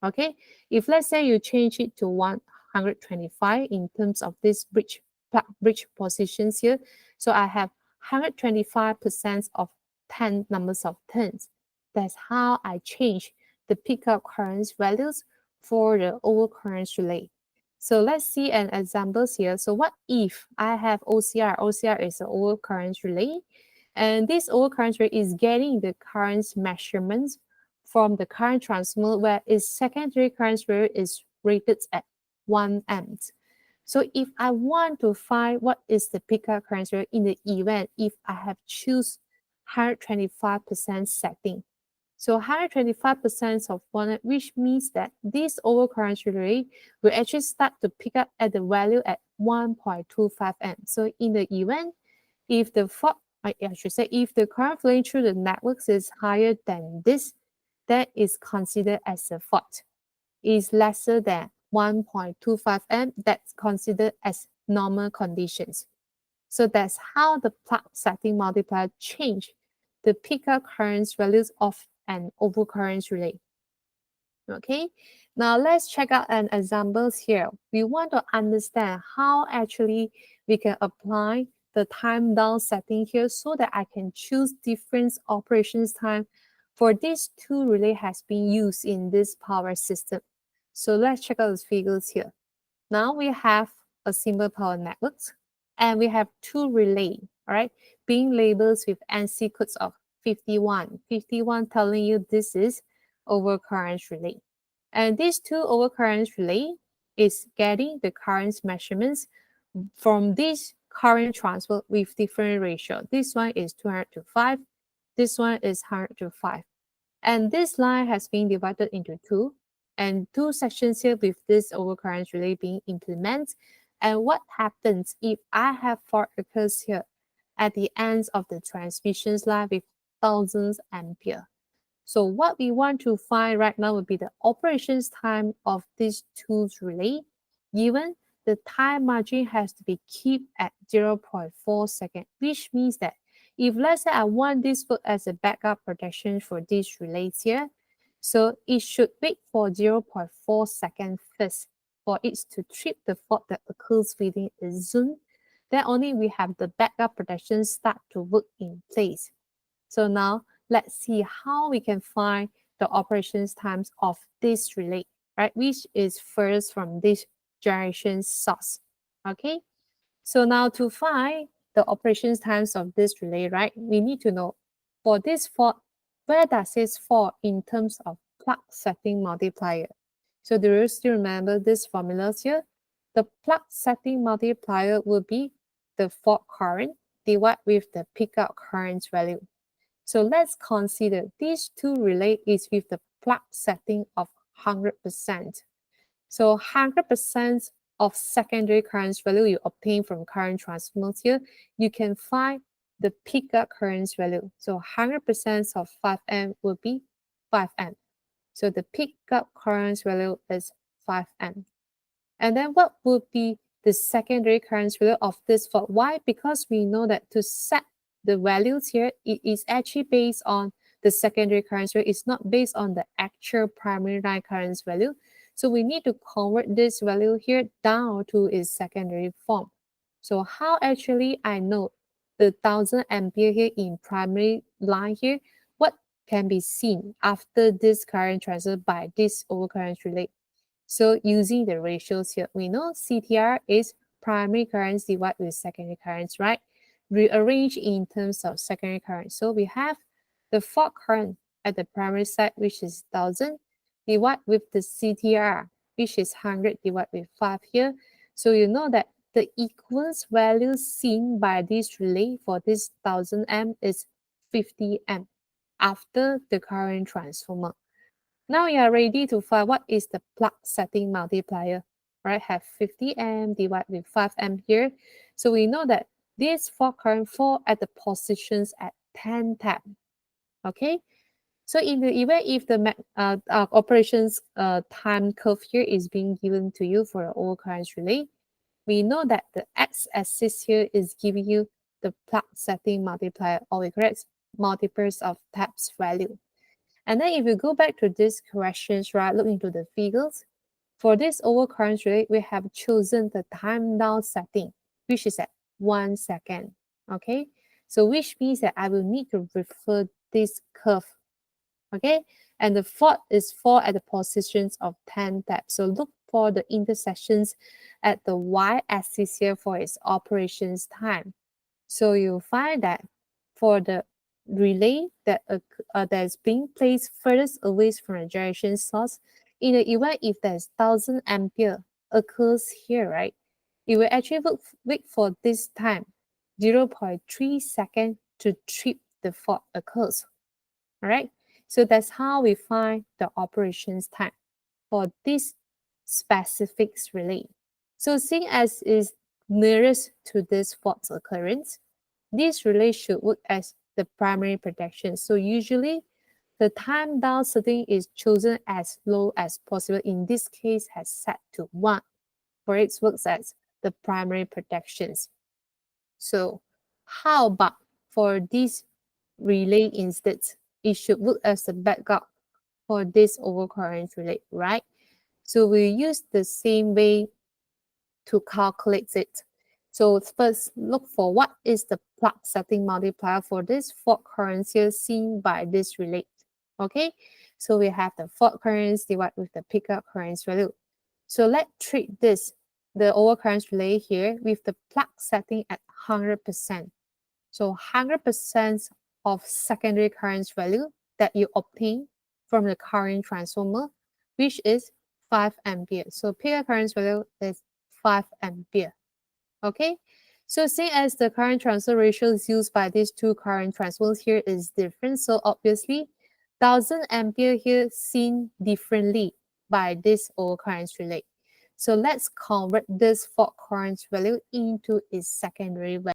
Okay, if let's say you change it to 125 in terms of this bridge positions here, so I have 125% of 10 numbers of turns. That's how I change the pickup current values for the overcurrent relay. So let's see an examples here. So what if I have OCR? OCR is an overcurrent relay, and this overcurrent relay is getting the current measurements from the current transformer where its secondary current value is rated at 1 amp. So if I want to find what is the pickup current value in the event if I have choose 125% setting. So 125% of 1, which means that this overcurrent relay will actually start to pick up at the value at 1.25 amp. So in the event, if the fault, I should say, if the current flowing through the networks is higher than this, that is considered as a fault. Is lesser than 1.25 amp, that's considered as normal conditions. So that's how the plug setting multiplier change the pickup current values of an overcurrent relay. Okay, now let's check out an examples here. We want to understand how actually we can apply the time down setting here so that I can choose different operations time for these two relay has been used in this power system. So let's check out the figures here. Now we have a simple power network and we have two relay, all right, being labeled with NC codes of 51. 51 telling you this is overcurrent relay. And these two overcurrent relay is getting the current measurements from this current transfer with different ratio. This one is 200 to 5. This one is 100 to 5. And this line has been divided into two. And two sections here with this overcurrent relay being implemented. And what happens if I have fault occurs here at the ends of the transmission line with thousands ampere? So what we want to find right now would be the operations time of these two relay, given the time margin has to be kept at 0.4 seconds, which means that if let's say I want this fault as a backup protection for these relays here, so it should wait for 0.4 seconds first for it to trip the fault that occurs within a zone. Then only we have the backup protection start to work in place. So now let's see how we can find the operations times of this relay, right? Which is first from this generation source. Okay. So now to find the operations times of this relay, right? We need to know for this fault, where does it fall in terms of plug setting multiplier? So do you still remember these formulas here? The plug setting multiplier will be the fault current divided with the pickup current value. So let's consider these two relay is with the plug setting of 100%. So 100% of secondary current value you obtain from current transformers here, you can find the pickup current value. So 100% of 5 amp will be 5 amp. So the pickup current value is 5 amp. And then what would be the secondary current value of this fault? Why? Because we know that to set the values here, it is actually based on the secondary current value. It's not based on the actual primary line current value. So we need to convert this value here down to its secondary form. So how actually I know the 1000 ampere here in primary line here, what can be seen after this current transfer by this overcurrent relay? So using the ratios here, we know CTR is primary currents divided with secondary currents, right? Rearrange in terms of secondary current. So we have the fault current at the primary side, which is 1000, divided with the CTR, which is 100 divided with 5 here. So you know that the equivalence value seen by this relay for this 1000 amp is 50 amp after the current transformer. Now you are ready to find what is the plug setting multiplier, right? Have 50 amp divided with 5 amp here. So we know that this fault current fall at the positions at 10 tap. Okay, So in the event if the operations time curve here is being given to you for an overcurrent relay, we know that the x-axis here is giving you the plug setting multiplier, or we call it multiples of taps value. And then if you go back to these questions, right, look into the figures. For this overcurrent relay, we have chosen the time down setting, which is at 1 second. Okay, so which means that I will need to refer this curve. Okay, and the fault is fall at the positions of 10 taps. So look for the intersections at the y-axis here for its operations time. So you'll find that for the relay that is being placed furthest away from the generation source, in the event if there's 1000 ampere occurs here, right, it will actually wait for this time 0.3 seconds to trip the fault occurs. All right, so that's how we find the operations time for this specific relay. So seeing as is nearest to this fault occurrence, this relay should work as the primary protection. So usually the time down setting is chosen as low as possible. In this case, has set to 1 for it works as the primary protections. So how about for this relay instead? It should work as the backup for this overcurrent relay, right? So we use the same way to calculate it. So first, look for what is the plug setting multiplier for this fault currents here seen by this relay. Okay, so we have the fault currents divided with the pickup currents value. So let's treat this, the overcurrent relay here, with the plug setting at 100%. So 100% of secondary current value that you obtain from the current transformer, which is 5 ampere. So pickup current value is 5 ampere. Okay, so same as the current transfer ratios used by these two current transformers here is different. So obviously 1000 ampere here seen differently by this overcurrent relay. So let's convert this fault current value into its secondary value.